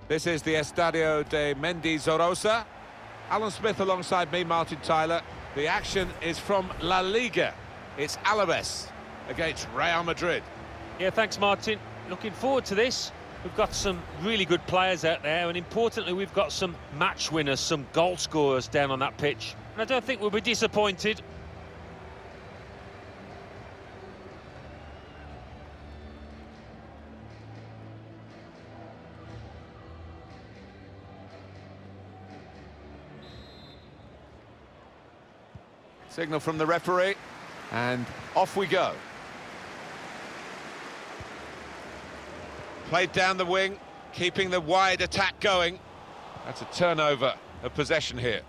This is the Estadio de Mendizorroza. Alan Smith alongside me, Martin Tyler. The action is from La Liga. It's Alaves against Real Madrid. Yeah, thanks, Martin. Looking forward to this. We've got some really good players out there, and importantly, we've got some match winners, some goal scorers down on that pitch. And I don't think we'll be disappointed. Signal from the referee, and off we go. Played down the wing, keeping the wide attack going. That's a turnover of possession here.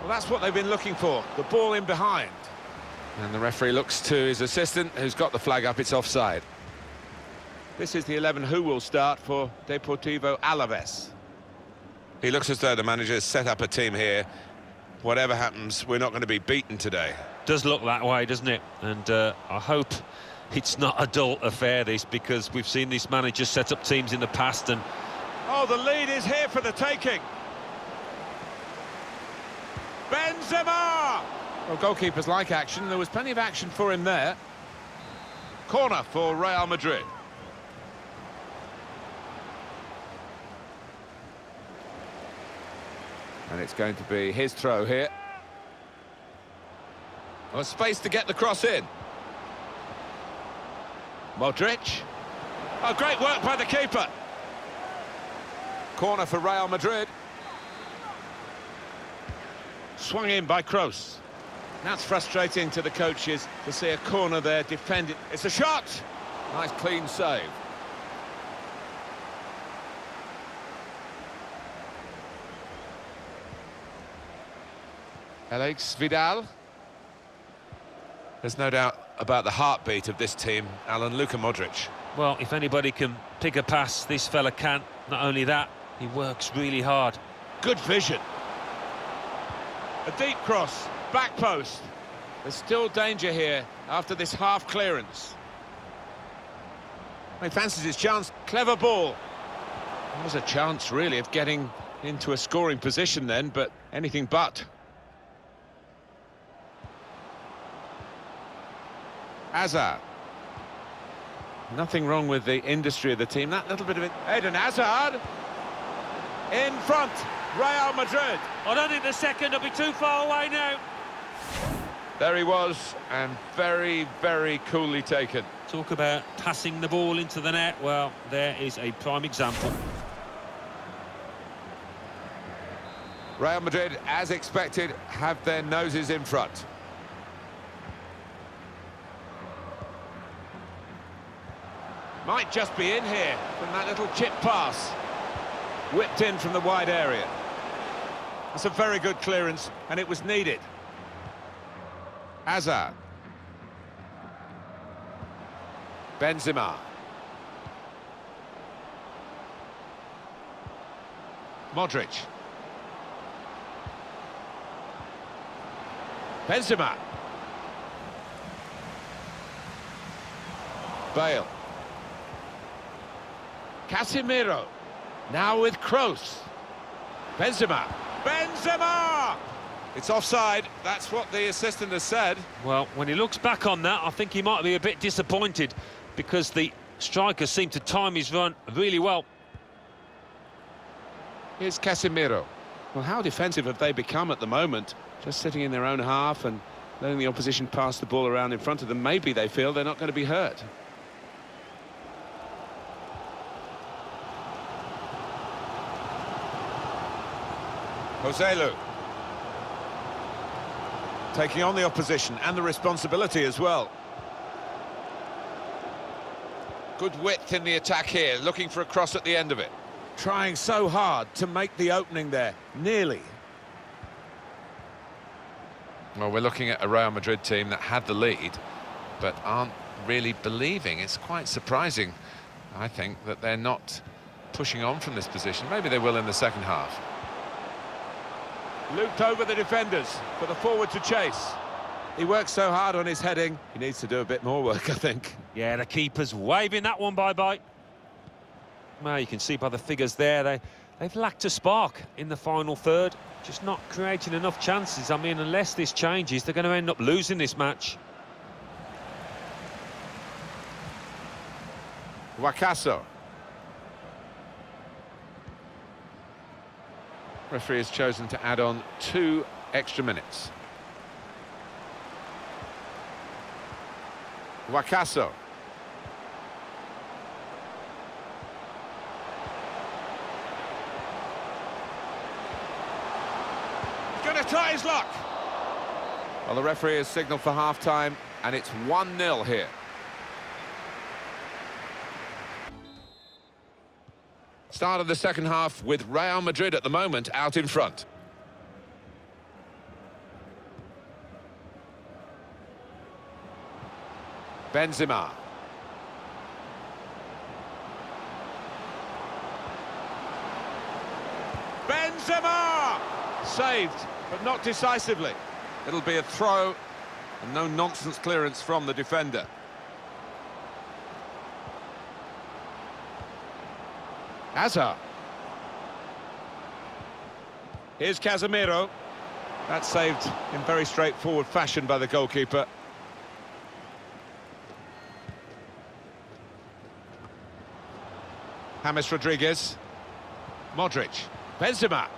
Well, that's what they've been looking for, the ball in behind. And the referee looks to his assistant, who's got the flag up. It's offside. This is the 11 who will start for Deportivo Alaves. He looks as though the manager has set up a team here. Whatever happens, we're not going to be beaten today. Does look that way, doesn't it? And I hope it's not a dull affair, this, because we've seen this manager set up teams in the past and... Oh, the lead is here for the taking. Benzema! Well, goalkeepers like action. There was plenty of action for him there. Corner for Real Madrid. And it's going to be his throw here. Well, space to get the cross in. Modric. Oh, great work by the keeper. Corner for Real Madrid. Swung in by Kroos. That's frustrating to the coaches to see a corner there defended. It's a shot! Nice clean save. Alex Vidal. There's no doubt about the heartbeat of this team, Alan, Luka Modric. Well, if anybody can pick a pass, this fella can. Not only that, he works really hard. Good vision. A deep cross, back post. There's still danger here after this half clearance. He fancies his chance. Clever ball. There was a chance, really, of getting into a scoring position then, but anything but. Hazard. Nothing wrong with the industry of the team. That little bit of it. Eden Hazard. In front. Real Madrid. I don't think the second will be too far away now. There he was, and very, very coolly taken. Talk about passing the ball into the net. Well, there is a prime example. Real Madrid, as expected, have their noses in front. Might just be in here from that little chip pass. Whipped in from the wide area. That's a very good clearance, and it was needed. Hazard. Benzema. Modric. Benzema. Bale. Casemiro. Now with Kroos. Benzema. Benzema! It's offside. That's what the assistant has said. Well, when he looks back on that, I think he might be a bit disappointed because the striker seemed to time his run really well. Here's Casemiro. Well, how defensive have they become at the moment? Just sitting in their own half and letting the opposition pass the ball around in front of them. Maybe they feel they're not going to be hurt. Joselu. Taking on the opposition and the responsibility as well. Good width in the attack here, looking for a cross at the end of it. Trying so hard to make the opening there, nearly. Well, we're looking at a Real Madrid team that had the lead, but aren't really believing. It's quite surprising, I think, that they're not pushing on from this position. Maybe they will in the second half. Looped over the defenders for the forward to chase. He works so hard on his heading, he needs to do a bit more work, I think. Yeah, the keeper's waving that one bye-bye. Well, you can see by the figures there, they've lacked a spark in the final third, just not creating enough chances. I mean, unless this changes, they're going to end up losing this match. Wakaso. Referee has chosen to add on 2 extra minutes. Wakaso. Going to try his luck. Well, the referee has signalled for half-time, and it's 1-0 here. Start of the second half with Real Madrid at the moment out in front. Benzema. Benzema! Saved, but not decisively. It'll be a throw, and no nonsense clearance from the defender. Hazard. Here's Casemiro. That's saved in very straightforward fashion by the goalkeeper. James Rodriguez. Modric. Benzema.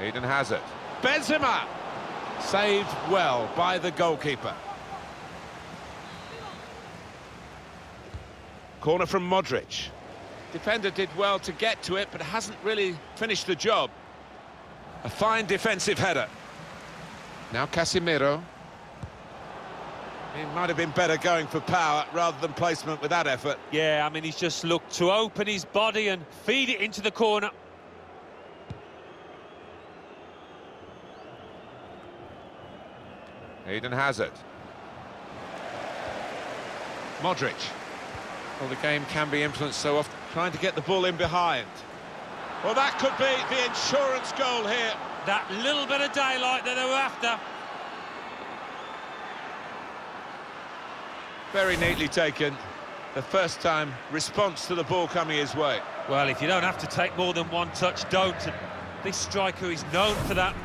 Eden Hazard. Benzema! Saved well by the goalkeeper. Corner from Modric. Defender did well to get to it, but hasn't really finished the job. A fine defensive header. Now Casemiro. He might have been better going for power rather than placement with that effort. Yeah, I mean, he's just looked to open his body and feed it into the corner. Eden Hazard. Modric. Well, the game can be influenced so often. Trying to get the ball in behind. Well, that could be the insurance goal here. That little bit of daylight that they were after. Very neatly taken. The first time response to the ball coming his way. Well, if you don't have to take more than one touch, don't. And this striker is known for that.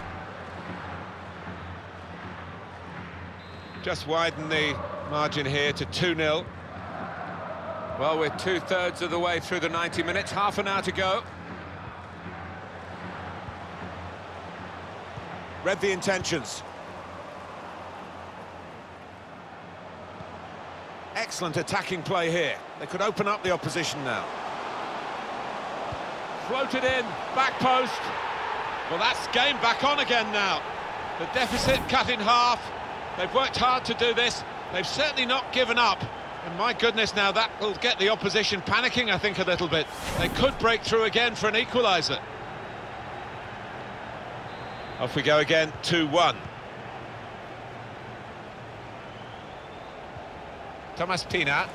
Just widen the margin here to 2-0. Well, we're 2/3 of the way through the 90 minutes, half an hour to go. Read the intentions. Excellent attacking play here. They could open up the opposition now. Floated in, back post. Well, that's game back on again now. The deficit cut in half. They've worked hard to do this. They've certainly not given up. And my goodness, now that will get the opposition panicking, I think, a little bit. They could break through again for an equaliser. Off we go again, 2-1. Thomas Pina.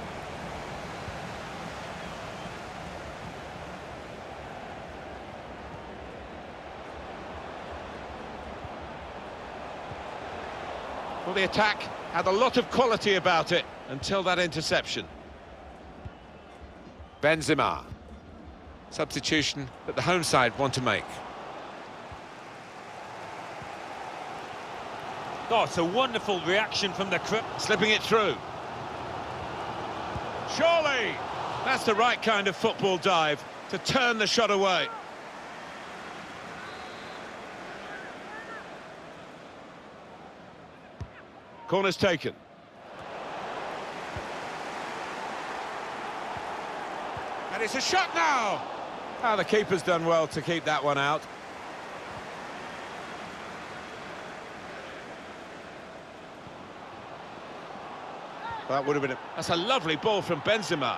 Well, the attack had a lot of quality about it until that interception. Benzema. Substitution that the home side want to make. Oh, it's a wonderful reaction from the crowd. Slipping it through. Surely! That's the right kind of football dive to turn the shot away. Corner's taken. And it's a shot now! Ah, the keeper's done well to keep that one out. That would have been that's a lovely ball from Benzema.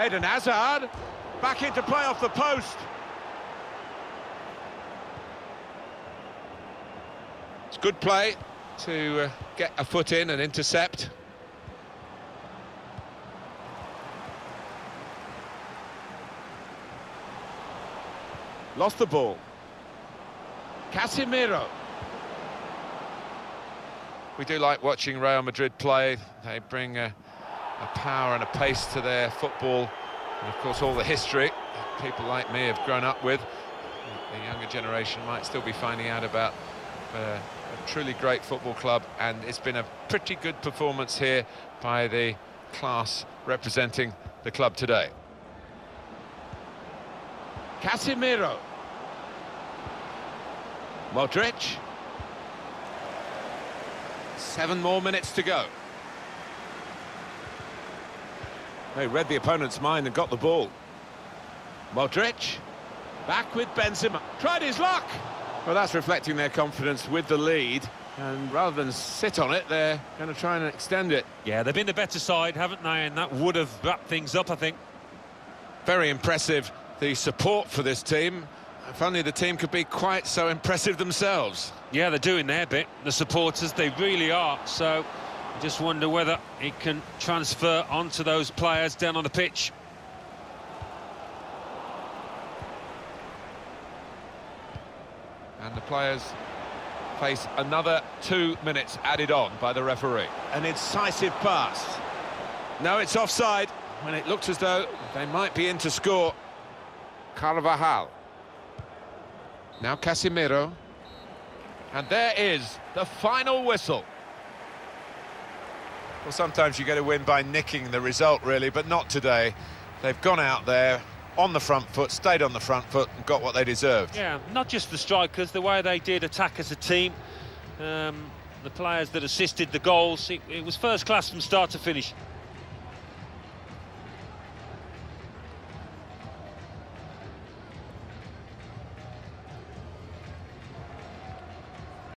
Eden Hazard, back into play off the post. It's good play to get a foot in and intercept. Lost the ball. Casemiro. We do like watching Real Madrid play. They bring a power and a pace to their football And of course, all the history that people like me have grown up with. The younger generation might still be finding out about a truly great football club, and it's been a pretty good performance here by the class representing the club today. Casemiro. Modric. 7 more minutes to go. They read the opponent's mind and got the ball. Modric. Back with Benzema. Tried his luck! Well, that's reflecting their confidence with the lead. And rather than sit on it, they're going to try and extend it. Yeah, they've been the better side, haven't they? And that would have wrapped things up, I think. Very impressive, the support for this team. If only the team could be quite so impressive themselves. Yeah, they're doing their bit, the supporters, they really are. So, I just wonder whether it can transfer onto those players down on the pitch. And the players face another 2 minutes added on by the referee. An incisive pass. No, it's offside, when it looks as though they might be in to score. Carvajal. Now Casemiro. And there is the final whistle. Well, sometimes you get a win by nicking the result, really, but not today. They've gone out there on the front foot, stayed on the front foot and got what they deserved. Yeah, not just the strikers, the way they did attack as a team. The players that assisted the goals, it was first class from start to finish.